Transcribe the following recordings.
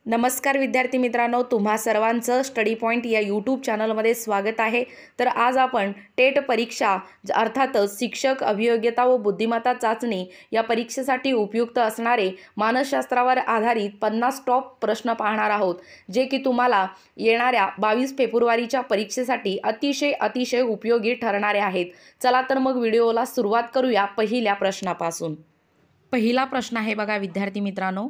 नमस्कार विद्यार्थी मित्रांनो, तुम्हा सर्वांचं स्टडी पॉईंट या यूट्यूब चॅनलमध्ये स्वागत आहे। तर आज आपण टेट परीक्षा अर्थातच शिक्षक अभियोग्यता व बुद्धिमत्ता चाचणी या परीक्षेसाठी उपयुक्त असणारे मानसशास्त्रावर आधारित 50 टॉप प्रश्न पाहणार आहोत, जे की तुम्हाला येणाऱ्या 22 फेब्रुवारीच्या परीक्षेसाठी अतिशय उपयोगी ठरणारे आहेत। चला तर मग व्हिडिओला सुरुवात करूया पहिल्या प्रश्नापासून। पहिला प्रश्न आहे बघा विद्यार्थी मित्रांनो,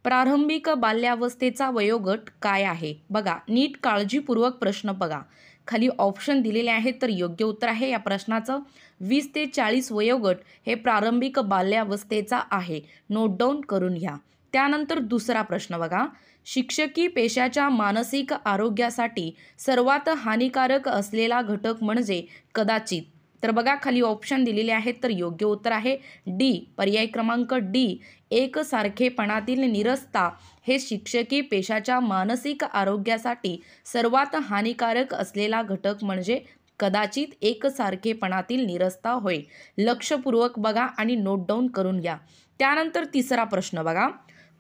प्रारंभिक बाल्यावस्थेचा वयोगट काय आहे? बघा, नीट काळजीपूर्वक प्रश्न बघा। खाली ऑप्शन दिलेले आहेत, तर योग्य उत्तर आहे या प्रश्नाचं 20 ते 40 वयोगट हे प्रारंभिक बाल्यावस्थेचा आहे। नोट डाऊन करून घ्या। त्यानंतर दुसरा प्रश्न बघा, शिक्षकी पेशाच्या मानसिक आरोग्यासाठी सर्वात हानिकारक असलेला घटक म्हणजे कदाचित। तर बघा, खाली ऑप्शन दिलेले आहेत, तर योग्य उत्तर आहे डी, पर्याय क्रमांक डी, एकसारखेपणातील नीरसता हे शिक्षकी पेशाच्या मानसिक आरोग्यासाठी सर्वात हानिकारक असलेला घटक म्हणजे कदाचित एकसारखेपणातील नीरसता होय। लक्षपूर्वक बघा आणि नोट डाऊन करून घ्या। त्यानंतर तिसरा प्रश्न बघा,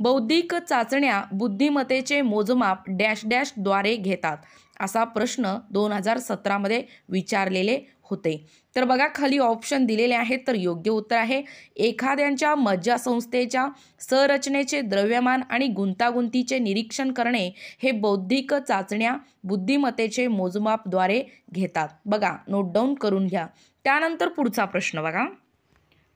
बौद्धिक चाचण्या बुद्धिमत्तेचे मोजमाप डॅश डॅश द्वारे घेतात असा प्रश्न 2017 मध्ये विचारलेले होते। तर बघा, खाली ऑप्शन दिलेले आहेत, तर योग्य उत्तर आहे एखाद्याच्या मज्जासंस्थेच्या संरचनेचे द्रव्यमान आणि गुंतागुंतीचे निरीक्षण करणे हे बौद्धिक चाचण्या बुद्धिमत्तेचे मोजमापद्वारे घेतात। बघा, नोट डाऊन करून घ्या। त्यानंतर पुढचा प्रश्न बघा,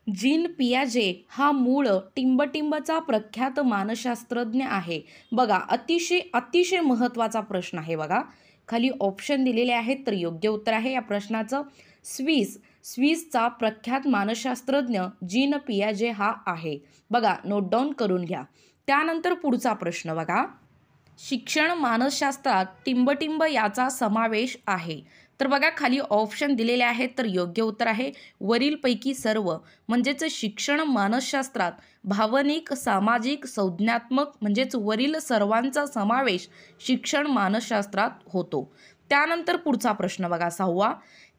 जीन पियाजे हा मूळ टिंबटिंबचा प्रख्यात मानसशास्त्रज्ञ आहे। बघा, अतिशय महत्त्वाचा प्रश्न आहे बघा। खाली ऑप्शन दिलेले आहेत, तर योग्य उत्तर आहे या प्रश्नाचं स्विसचा प्रख्यात मानसशास्त्रज्ञ जीन पियाजे हा आहे। बघा, नोट डाऊन करून घ्या। त्यानंतर पुढचा प्रश्न बघा, शिक्षण मानसशास्त्रात टिंबटिंब याचा समावेश आहे। तर बघा, खाली ऑप्शन दिलेले आहेत, तर योग्य उत्तर आहे वरीलपैकी सर्व। म्हणजेच शिक्षण मानसशास्त्रात भावनिक, सामाजिक, संज्ञानात्मक म्हणजेच वरील सर्वांचा समावेश शिक्षण मानसशास्त्रात होतो। त्यानंतर पुढचा प्रश्न बघा, 6वा,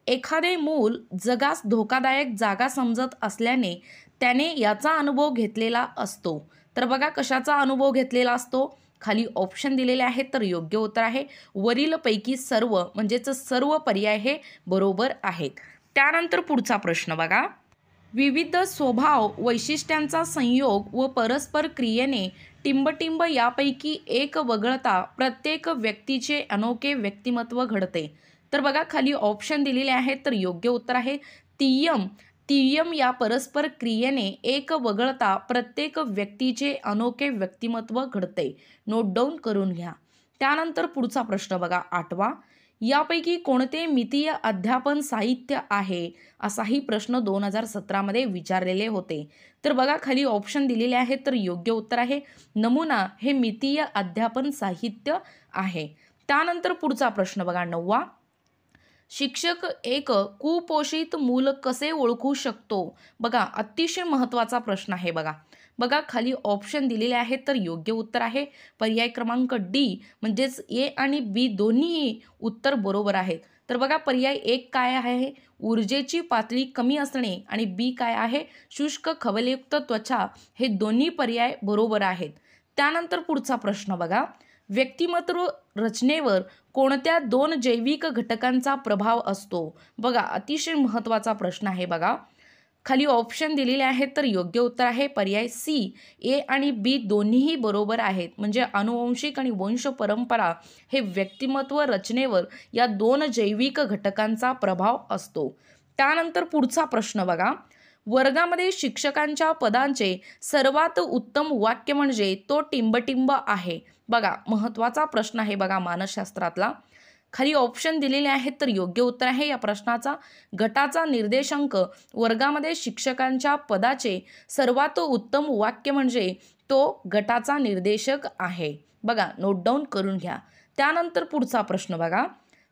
एखादे मूल जगास धोकादायक जागा समजत असल्याने त्याने याचा अनुभव घेतलेला असतो। तर बघा, कशाचा अनुभव घेतलेला असतो? खाली ऑप्शन दिलेले आहेत, तर योग्य उत्तर आहे वरीलपैकी सर्व। म्हणजेच सर्व पर्याय हे बरोबर आहेत। त्यानंतर पुढचा प्रश्न बघा, विविध स्वभाव वैशिष्ट्यांचा संयोग व परस्पर क्रियेने टिंबटिंब यापैकी एक वगळता प्रत्येक व्यक्तीचे अनोखे व्यक्तिमत्व घडते। तर बघा, खाली ऑप्शन दिलेले आहेत, तर योग्य उत्तर आहे तिय्यम या परस्पर क्रियेने एक वगळता प्रत्येक व्यक्तीचे अनोखे व्यक्तिमत्व घडते। नोट डाऊन करून घ्या। त्यानंतर पुढचा प्रश्न बघा, 8वा, यापैकी कोणते मितीय अध्यापन साहित्य आहे असाही प्रश्न 2017 मध्ये विचारलेले होते। तर बघा, खाली ऑप्शन दिलेले आहेत, तर योग्य उत्तर आहे नमुना हे मितीय अध्यापन साहित्य आहे। त्यानंतर पुढचा प्रश्न बघा, 9वा, शिक्षक एक कुपोषित मूल कसे ओळखू शकतो? बघा, अतिशय महत्त्वाचा प्रश्न आहे बघा, खाली ऑप्शन दिलेले आहेत, तर योग्य उत्तर आहे पर्याय क्रमांक डी, म्हणजेच ए आणि बी दोन्हीही उत्तर बरोबर आहेत। तर बघा, पर्याय 1 काय आहे? ऊर्जेची पातळी कमी असणे, आणि बी काय आहे? शुष्क खवलेयुक्त त्वचा। हे दोन्ही पर्याय बरोबर आहेत। त्यानंतर पुढचा प्रश्न बघा, व्यक्तिमत्व रचनेवर कोणत्या 2 जैविक घटकांचा प्रभाव असतो? बघा, अतिशय महत्त्वाचा प्रश्न आहे बघा। खाली ऑप्शन दिलेले आहेत, तर योग्य उत्तर आहे पर्याय सी, ए आणि बी दोन्हीही बरोबर आहेत। म्हणजे अनुवंशिक आणि वंश परंपरा हे व्यक्तिमत्व रचनेवर या 2 जैविक घटकांचा प्रभाव असतो। त्यानंतर पुढचा प्रश्न बघा, वर्गामध्ये शिक्षकांच्या पदांचे सर्वात उत्तम वाक्य म्हणजे तो टिंबटिंब आहे। बघा, महत्त्वाचा प्रश्न आहे बघा मानसशास्त्रातला। खाली ऑप्शन दिलेले आहेत, तर योग्य उत्तर आहे या प्रश्नाचा गटाचा निर्देशांक वर्गामध्ये शिक्षकांच्या पदाचे सर्वात उत्तम वाक्य म्हणजे तो गटाचा निर्देशक आहे। बघा, नोट डाऊन करून घ्या। त्यानंतर पुढचा प्रश्न बघा,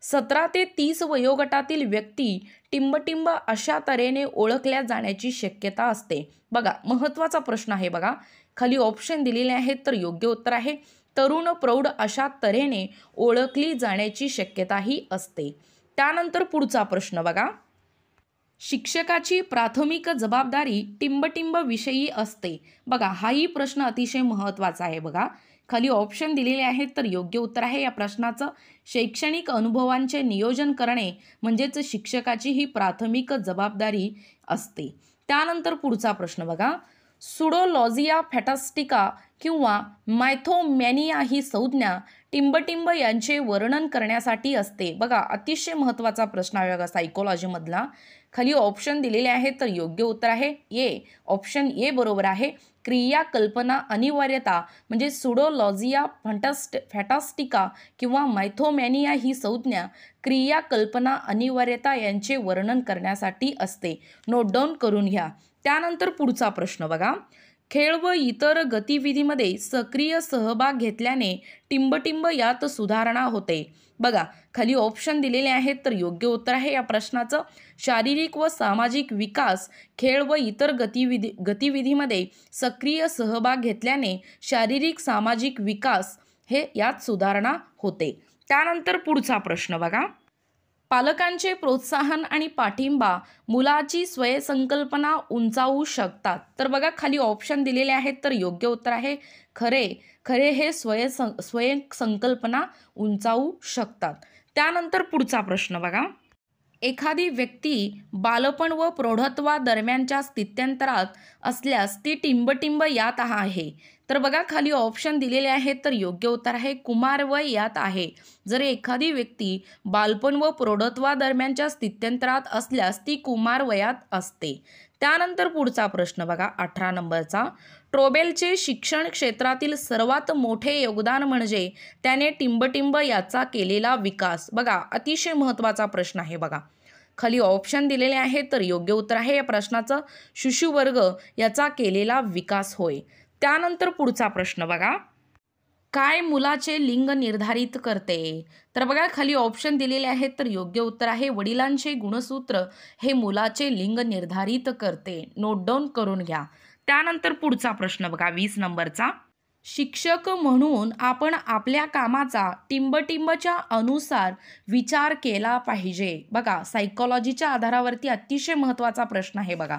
17 ते 30 वयोगटातील व्यक्ती टिंबटिंब अशा तऱ्हेने ओळखल्या जाण्याची शक्यता असते। बघा, महत्त्वाचा प्रश्न आहे बघा। खाली ऑप्शन दिलेले आहेत, तर योग्य उत्तर आहे तरुण प्रौढ अशा तऱ्हेने ओळखली जाण्याची शक्यताही असते। त्यानंतर पुढचा प्रश्न बघा, शिक्षकाची प्राथमिक जबाबदारी टिंबटिंब विषयी असते। बघा, हाही प्रश्न अतिशय महत्त्वाचा आहे बघा। खाली ऑप्शन दिलेले आहेत तर योग्य उत्तर आहे या प्रश्नाचं शैक्षणिक अनुभवांचे नियोजन करणे म्हणजेच शिक्षकाची ही प्राथमिक जबाबदारी असते. त्यानंतर पुढचा प्रश्न बघा, सुडोलॉजिया फॅटास्टिका किंवा मायथोमॅनिया ही संज्ञा टिंबटिंब यांचे वर्णन करण्यासाठी असते. बघा, अतिशय महत्त्वाचा प्रश्न आहे बघा सायकोलॉजीमधला. खाली ऑप्शन दिलेले आहेत तर योग्य उत्तर आहे ए. ऑप्शन ए बरोबर आहे. क्रिया कल्पना अनिवार्यता म्हणजे सुडोलॉजिया फॅटास्टिका किंवा मायथोमॅनिया ही संज्ञा क्रिया कल्पना अनिवार्यता यांचे वर्णन करण्यासाठी असते. नोट डाऊन करून घ्या. त्यानंतर पुढचा प्रश्न बघा, खेळ व इतर गतिविधीमध्ये सक्रिय सहभाग घेतल्याने टिंबटिंब यात सुधारणा होते. बघा, खाली ऑप्शन दिलेले आहेत तर योग्य उत्तर आहे या प्रश्नाचं शारीरिक व सामाजिक विकास. खेळ व इतर गतिविधीमध्ये सक्रिय सहभाग घेतल्याने शारीरिक सामाजिक विकास हे यात सुधारणा होते. त्यानंतर पुढचा प्रश्न बघा, पालकांचे प्रोत्साहन आणि पाठिंबा मुलाची स्वयंसंकल्पना उंचावू शकतात. तर बघा, खाली ऑप्शन दिलेले आहेत तर योग्य उत्तर आहे खरे हे स्वयंसंकल्पना उंचावू शकतात. त्यानंतर पुढचा प्रश्न बघा, एखादी व्यक्ती बालपण व प्रौढत्वादरम्यानच्या स्थित्यंतरात असल्यास ती टिंबटिंब यात आहे. तर बघा, खाली ऑप्शन दिलेले आहेत तर योग्य उत्तर आहे कुमारवय यात आहे. जर एखादी व्यक्ती बालपण व प्रौढत्वादरम्यानच्या स्थित्यंतरात असल्यास ती कुमारवयात असते. त्यानंतर पुढचा प्रश्न बघा, 18 नंबरचा, ट्रोबेलचे शिक्षण क्षेत्रातील सर्वात मोठे योगदान म्हणजे त्याने टिंबटिंब याचा केलेला विकास. बघा, अतिशय महत्त्वाचा प्रश्न आहे बघा. खाली ऑप्शन दिलेले आहेत तर योग्य उत्तर आहे या प्रश्नाचं शिशुवर्ग याचा केलेला विकास होय. त्यानंतर पुढचा प्रश्न बघा, काय मुलाचे लिंग निर्धारित करते. तर बघा, खाली ऑप्शन दिलेले आहेत तर योग्य उत्तर आहे वडिलांचे गुणसूत्र हे मुलाचे लिंग निर्धारित करते. नोट डाऊन करून घ्या. त्यानंतर पुढचा प्रश्न बघा, 20 नंबरचा, शिक्षक म्हणून आपण आपल्या कामाचा टिंबटिंबच्या अनुसार विचार केला पाहिजे. बघा, सायकोलॉजीच्या आधारावरती अतिशय महत्त्वाचा प्रश्न आहे बघा.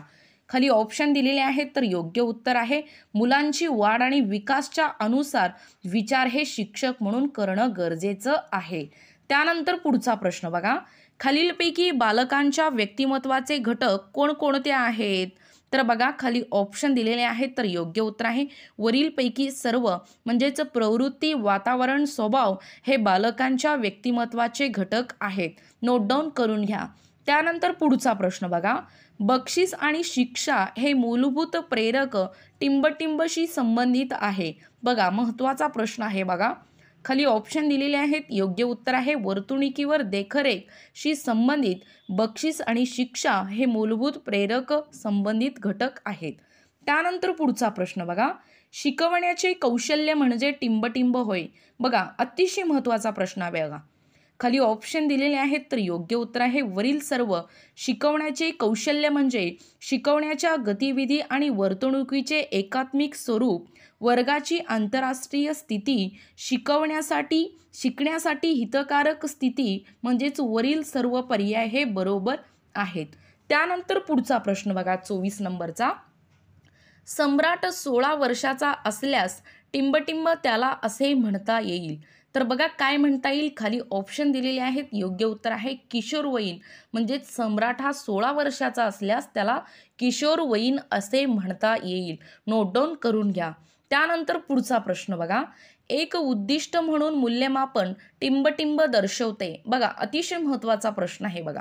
खाली ऑप्शन दिलेले आहेत तर योग्य उत्तर आहे मुलांची वाढ आणि विकासच्या अनुसार विचार हे शिक्षक म्हणून करणं गरजेचं आहे. त्यानंतर पुढचा प्रश्न बघा, खालीलपैकी बालकांच्या व्यक्तिमत्वाचे घटक कोणकोणते आहेत. तर बघा, खाली ऑप्शन दिलेले आहेत तर योग्य उत्तर आहे वरीलपैकी सर्व म्हणजेच प्रवृत्ती, वातावरण, स्वभाव हे बालकांच्या व्यक्तिमत्वाचे घटक आहेत. नोट डाऊन करून घ्या. त्यानंतर पुढचा प्रश्न बघा, बक्षीस आणि शिक्षा हे मूलभूत प्रेरक टिंबटिंबशी संबंधित आहे. बघा, महत्त्वाचा प्रश्न आहे बघा. खाली ऑप्शन दिलेले आहेत योग्य उत्तर आहे वर्तणुकीवर देखरेखशी संबंधित बक्षीस आणि शिक्षा हे मूलभूत प्रेरक संबंधित घटक आहेत. त्यानंतर पुढचा प्रश्न बघा, शिकवण्याचे कौशल्य म्हणजे टिंबटिंब होय. बघा, अतिशय महत्त्वाचा प्रश्न आहे बघा. खाली ऑप्शन दिलेले आहेत तर योग्य उत्तर आहे वरील सर्व. शिकवण्याचे कौशल्य म्हणजे शिकवण्याच्या गतिविधी आणि वर्तणुकीचे एकात्मिक स्वरूप, वर्गाची आंतरराष्ट्रीय स्थिती, शिकण्यासाठी हितकारक स्थिती म्हणजेच वरील सर्व पर्याय हे बरोबर आहेत. त्यानंतर पुढचा प्रश्न बघा, 24 नंबरचा, सम्राट 16 वर्षाचा असल्यास टिंबटिंब त्याला असे म्हणता येईल. तर बघा, काय म्हणता येईल. खाली ऑप्शन दिलेले आहेत योग्य उत्तर आहे किशोरवयीन म्हणजेच सम्राट हा 16 वर्षाचा असल्यास त्याला किशोरवयीन असे म्हणता येईल. नोट डाऊन करून घ्या. त्यानंतर पुढचा प्रश्न बघा, एक उद्दिष्ट म्हणून मूल्यमापन टिंबटिंब दर्शवते. बघा, अतिशय महत्त्वाचा प्रश्न आहे बघा.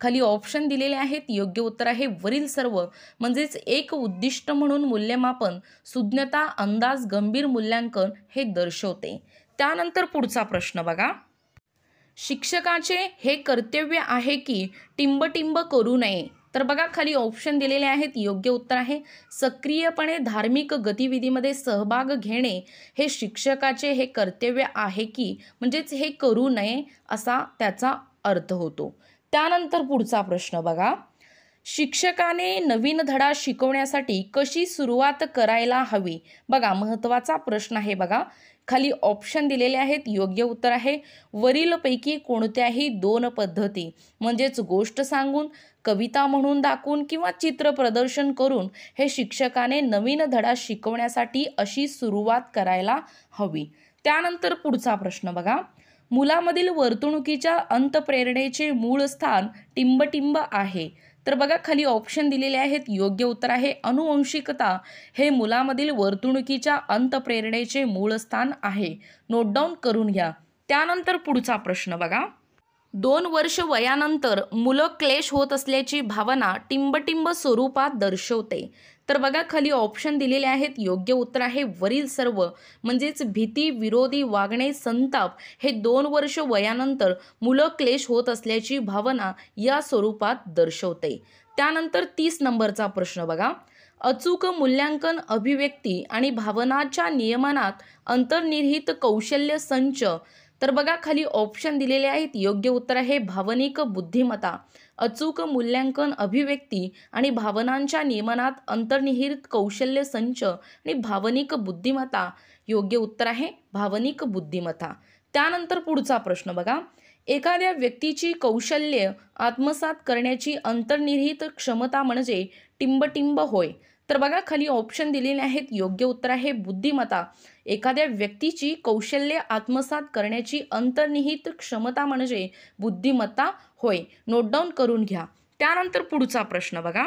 खाली ऑप्शन दिलेले आहेत योग्य उत्तर आहे वरील सर्व. म्हणजेच एक उद्दिष्ट म्हणून मूल्यमापन सुज्ञता, अंदाज, गंभीर मूल्यांकन हे दर्शवते. त्यानंतर पुढचा प्रश्न बघा, शिक्षकाचे हे कर्तव्य आहे की टिंबटिंब करू नये. तर बघा, खाली ऑप्शन दिलेले आहेत योग्य उत्तर आहे सक्रियपणे धार्मिक गतिविधीमध्ये सहभाग घेणे हे शिक्षकाचे हे कर्तव्य आहे की म्हणजेच हे करू नये असा त्याचा अर्थ होतो. त्यानंतर पुढचा प्रश्न बघा, शिक्षकाने नवीन धडा शिकवण्यासाठी कशी सुरुवात करायला हवी. बघा, महत्त्वाचा प्रश्न आहे बघा. खाली ऑप्शन दिलेले आहेत योग्य उत्तर आहे वरीलपैकी कोणत्याही 2 पद्धती म्हणजेच गोष्ट सांगून, कविता म्हणून दाखवून किंवा चित्र प्रदर्शन करून हे शिक्षकाने नवीन धडा शिकवण्यासाठी अशी सुरुवात करायला हवी. त्यानंतर पुढचा प्रश्न बघा. मुलामधील वर्तणुकीच्या अंतप्रेरणेचे मूळ स्थान टिंबटिंब आहे. तर बघा खाली ऑप्शन दिलेले आहेत. योग्य उत्तर आहे अनुवंशिकता हे मुलामधील वर्तणुकीच्या अंतप्रेरणेचे मूळ स्थान आहे. नोट डाऊन करून घ्या. त्यानंतर पुढचा प्रश्न बघा. 2 वर्ष वयानंतर मुलं क्लेश होत असल्याची भावना टिंबटिंब स्वरूपात दर्शवते. तर बघा खाली ऑप्शन दिलेले आहेत. योग्य उत्तर आहे वरील सर्व. म्हणजेच भीती, विरोधी वागणे, संताप हे 2 वर्ष वयानंतर मुलं क्लेश होत असल्याची भावना या स्वरूपात दर्शवते. त्यानंतर 30 नंबरचा प्रश्न बघा. अचूक मूल्यांकन अभिव्यक्ती आणि भावनाच्या नियमनात अंतर्निहित कौशल्य संच. तर बघा खाली ऑप्शन दिलेले आहेत. योग्य उत्तर आहे भावनिक बुद्धिमत्ता. अचूक मूल्यांकन अभिव्यक्ती आणि भावनांच्या नियमनात अंतर्निहित कौशल्य संच आणि भावनिक बुद्धिमत्ता. योग्य उत्तर आहे भावनिक बुद्धिमत्ता. त्यानंतर पुढचा प्रश्न बघा. एखाद्या व्यक्तीची कौशल्य आत्मसात करण्याची अंतर्निहित क्षमता म्हणजे टिंबटिंब होय. तर बघा खाली ऑप्शन दिलेले आहेत. योग्य उत्तर आहे बुद्धिमत्ता. एखाद्या व्यक्तीची कौशल्य आत्मसात करण्याची अंतर्निहित क्षमता म्हणजे बुद्धिमत्ता होय. नोट डाऊन करून घ्या. त्यानंतर पुढचा प्रश्न बघा.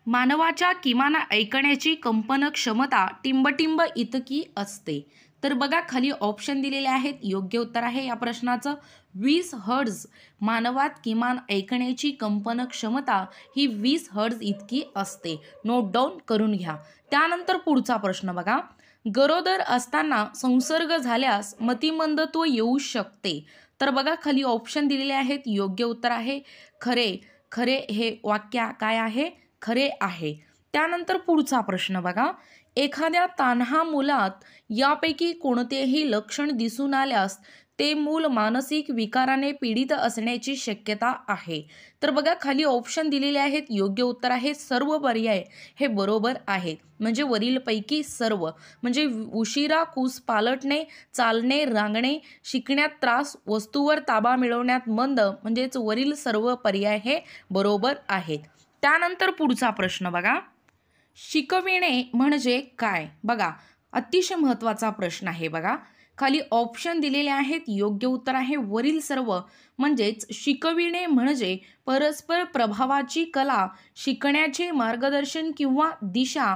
मानवाच्या किमान ऐकण्याची कंपन क्षमता टिंबटिंब इतकी असते. तर बघा खाली ऑप्शन दिलेले आहेत. योग्य उत्तर आहे या प्रश्नाचं 20 हर्ट्झ. मानवात किमान ऐकण्याची कंपन क्षमता ही 20 हर्ट्झ इतकी असते. नोट डाऊन करून घ्या. त्यानंतर पुढचा प्रश्न बघा. गरोदर असताना संसर्ग झाल्यास मतिमंदत्व येऊ शकते. तर बघा खाली ऑप्शन दिलेले आहेत. योग्य उत्तर आहे खरे. खरे हे वाक्य काय आहे? खरे आहे. त्यानंतर पुढचा प्रश्न बघा. एखाद्या तान्हा मुलात यापैकी कोणतेही लक्षण दिसून आल्यास ते मूल मानसिक विकाराने पीडित असण्याची शक्यता आहे. तर बघा खाली ऑप्शन दिलेले आहेत. योग्य उत्तर आहे सर्व पर्याय हे बरोबर आहेत. म्हणजे वरीलपैकी सर्व. म्हणजे उशिरा कूस पालटणे, चालणे, रांगणे, शिकण्यात त्रास, वस्तूवर ताबा मिळवण्यात मंद, म्हणजेच वरील सर्व पर्याय हे बरोबर आहेत. त्यानंतर पुढचा प्रश्न बघा. शिकविणे म्हणजे काय? बघा अतिशय महत्त्वाचा प्रश्न आहे बघा. खाली ऑप्शन दिलेले आहेत. योग्य उत्तर आहे वरील सर्व. म्हणजेच शिकविणे म्हणजे परस्पर प्रभावाची कला, शिकण्याचे मार्गदर्शन किंवा दिशा,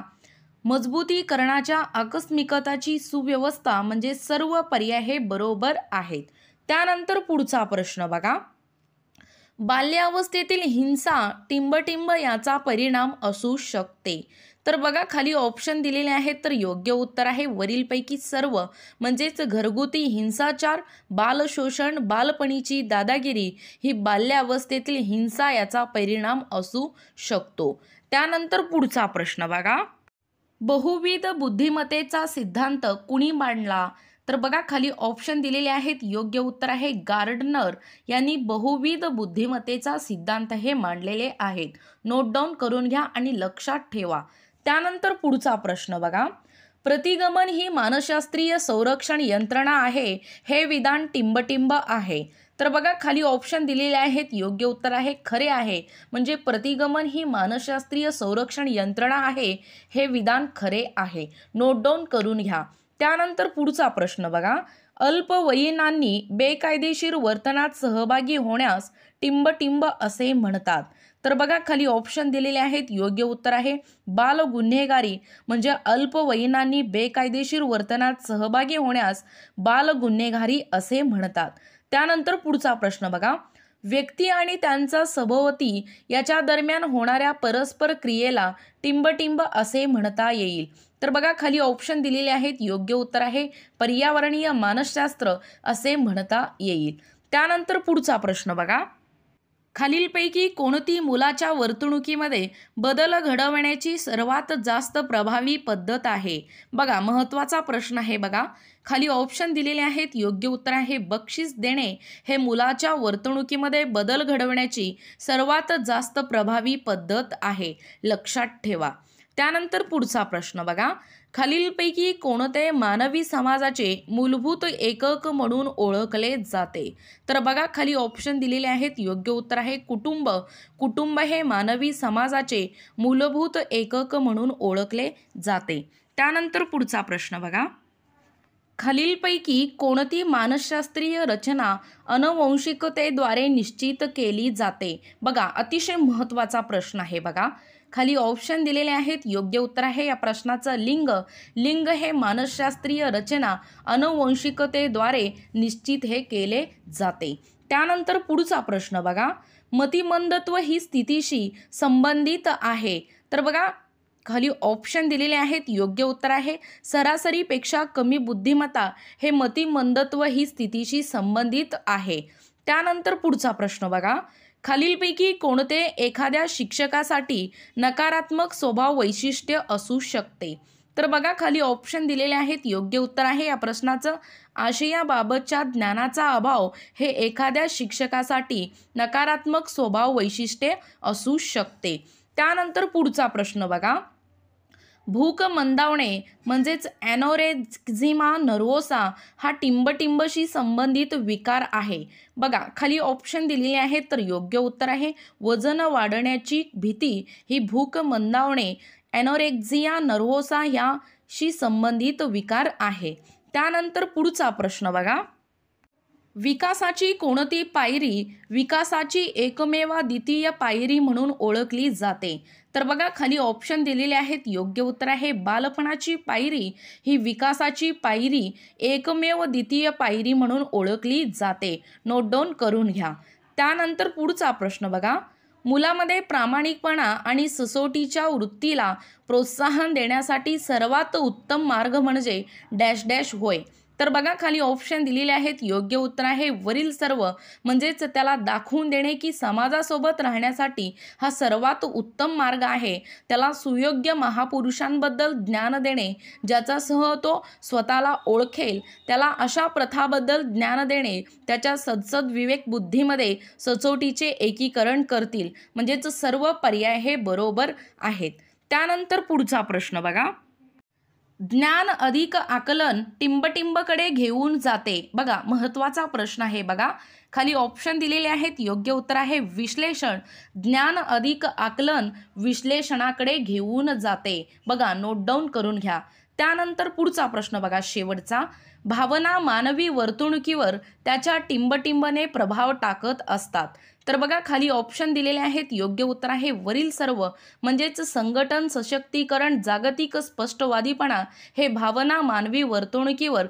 मजबूतीकरणाच्या आकस्मिकताची सुव्यवस्था, म्हणजे सर्व पर्याय हे बरोबर आहेत. त्यानंतर पुढचा प्रश्न बघा. बाल्यावस्थेतील हिंसा टिंबटिंब याचा परिणाम असू शकते. तर बघा खाली ऑप्शन दिलेले आहेत. तर योग्य उत्तर आहे वरीलपैकी सर्व. म्हणजेच घरगुती हिंसाचार, बालशोषण, बालपणीची दादागिरी ही बाल्यावस्थेतील हिंसा याचा परिणाम असू शकतो. त्यानंतर पुढचा प्रश्न बघा. बहुविध बुद्धिमत्तेचा सिद्धांत कुणी मांडला? तर बघा खाली ऑप्शन दिलेले आहेत. योग्य उत्तर आहे गार्डनर यांनी बहुविध बुद्धिमत्तेचा सिद्धांत हे मांडलेले आहेत. नोट डाऊन करून घ्या आणि लक्षात ठेवा. त्यानंतर पुढचा प्रश्न बघा. प्रतिगमन ही मानसशास्त्रीय संरक्षण यंत्रणा आहे हे विधान टिंबटिंब आहे. तर बघा खाली ऑप्शन दिलेले आहेत. योग्य उत्तर आहे खरे आहे. म्हणजे प्रतिगमन ही मानसशास्त्रीय संरक्षण यंत्रणा आहे हे विधान खरे आहे. नोट डाऊन करून घ्या. त्यानंतर पुढचा प्रश्न बघा. अल्पवयीनांनी बेकायदेशीर वर्तनात सहभागी होण्यास टिंबटिंब असे म्हणतात. तर बघा खाली ऑप्शन दिलेले आहेत. योग्य उत्तर आहे बाल गुन्हेगारी. म्हणजे अल्पवयीनांनी बेकायदेशीर वर्तनात सहभागी होण्यास बाल गुन्हेगारी असे म्हणतात. त्यानंतर पुढचा प्रश्न बघा. व्यक्ती आणि त्यांचा सभोवती याच्या दरम्यान होणाऱ्या परस्पर क्रियेला टिंबटिंब असे म्हणता येईल. तर बघा खाली ऑप्शन दिलेले आहेत. योग्य उत्तर आहे पर्यावरणीय मानसशास्त्र असे म्हणता येईल. त्यानंतर पुढचा प्रश्न बघा. खालीलपैकी कोणती मुलाच्या वर्तणुकीमध्ये बदल घडवण्याची सर्वात जास्त प्रभावी पद्धत आहे? बघा महत्त्वाचा प्रश्न आहे बघा. खाली ऑप्शन दिलेले आहेत. योग्य उत्तर आहे बक्षीस देणे हे मुलाच्या वर्तणुकीमध्ये बदल घडवण्याची सर्वात जास्त प्रभावी पद्धत आहे. लक्षात ठेवा. त्यानंतर पुढचा प्रश्न बघा. खालीलपैकी कोणते मानवी समाजाचे मूलभूत एकक म्हणून ओळखले जाते? तर बघा खाली ऑप्शन दिलेले आहेत. योग्य उत्तर आहे कुटुंब. कुटुंब हे मानवी समाजाचे मूलभूत एकक म्हणून ओळखले जाते. त्यानंतर पुढचा प्रश्न बघा. खालीलपैकी कोणती मानसशास्त्रीय रचना अनुवंशिकतेद्वारे निश्चित केली जाते? बघा अतिशय महत्त्वाचा प्रश्न आहे बघा. खाली ऑप्शन दिलेले आहेत. योग्य उत्तर आहे या प्रश्नाचं लिंग. लिंग हे मानसशास्त्रीय रचना अनुवंशिकतेद्वारे निश्चित हे केले जाते. त्यानंतर पुढचा प्रश्न बघा. मतिमंदत्व ही स्थितीशी संबंधित आहे. तर बघा खाली ऑप्शन दिलेले आहेत. योग्य उत्तर आहे सरासरीपेक्षा कमी बुद्धिमत्ता हे मतिमंदत्व ही स्थितीशी संबंधित आहे. त्यानंतर पुढचा प्रश्न बघा. खालीलपैकी कोणते एखाद्या शिक्षकासाठी नकारात्मक स्वभाव वैशिष्ट्य असू शकते? तर बघा खाली ऑप्शन दिलेले आहेत. योग्य उत्तर आहे या प्रश्नाचं आशयाबाबतच्या ज्ञानाचा अभाव हे एखाद्या शिक्षकासाठी नकारात्मक स्वभाव वैशिष्ट्ये असू शकते. त्यानंतर पुढचा प्रश्न बघा. भूक मंदावणे म्हणजेच ॲनोरेक्झिमा नर्वोसा हा टिंबटिंबशी संबंधित विकार आहे. बघा खाली ऑप्शन दिलेले आहेत. तर योग्य उत्तर आहे वजन वाढण्याची भीती ही भूक मंदावणे ॲनोरेक्झिया नर्वोसा याशी संबंधित विकार आहे. त्यानंतर पुढचा प्रश्न बघा. विकासाची कोणती पायरी विकासाची एकमेवाद्वितीय पायरी म्हणून ओळखली जाते? तर बघा खाली ऑप्शन दिलेले आहेत. योग्य उत्तर आहे बालपणाची पायरी ही विकासाची पायरी एकमेव द्वितीय पायरी म्हणून ओळखली जाते. नोट डाऊन करून घ्या. त्यानंतर पुढचा प्रश्न बघा. मुलामध्ये प्रामाणिकपणा आणि ससोटीच्या वृत्तीला प्रोत्साहन देण्यासाठी सर्वात उत्तम मार्ग म्हणजे डॅश डॅश होय. तर बघा खाली ऑप्शन दिलेले आहेत. योग्य उत्तर आहे वरील सर्व. म्हणजेच त्याला दाखवून देणे की समाजासोबत राहण्यासाठी हा सर्वात उत्तम मार्ग आहे. त्याला सुयोग्य महापुरुषांबद्दल ज्ञान देणे ज्याच्यासह तो स्वतःला ओळखेल. त्याला अशा प्रथाबद्दल ज्ञान देणे त्याच्या सद्सद विवेक बुद्धीमध्ये सचोटीचे एकीकरण करतील. म्हणजेच सर्व पर्याय हे बरोबर आहेत. त्यानंतर पुढचा प्रश्न बघा. ज्ञान अधिक आकलन टिंबटिंबकडे घेऊन जाते. बघा महत्त्वाचा प्रश्न आहे बघा. खाली ऑप्शन दिलेले आहेत. योग्य उत्तर आहे विश्लेषण. ज्ञान अधिक आकलन विश्लेषणाकडे घेऊन जाते. बघा नोट डाऊन करून घ्या. त्यानंतर पुढचा प्रश्न बघा शेवटचा. भावना मानवी वर्तणुकीवर त्याच्या टिंबटिंबने प्रभाव टाकत असतात. तर बघा खाली ऑप्शन दिलेले आहेत. योग्य उत्तर आहे वरील सर्व. म्हणजेच संघटन सशक्तीकरण जागतिक स्पष्टवादीपणा हे भावना मानवी वर्तणुकीवर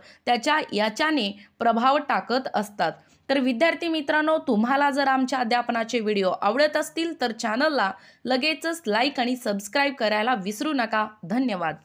याच्याने प्रभाव टाकत असतात. तर विद्यार्थी मित्रांनो तुम्हाला जर आमच्या अध्यापनाचे व्हिडिओ आवडत असतील तर चॅनलला लगेचच लाईक आणि सबस्क्राईब करायला विसरू नका. धन्यवाद.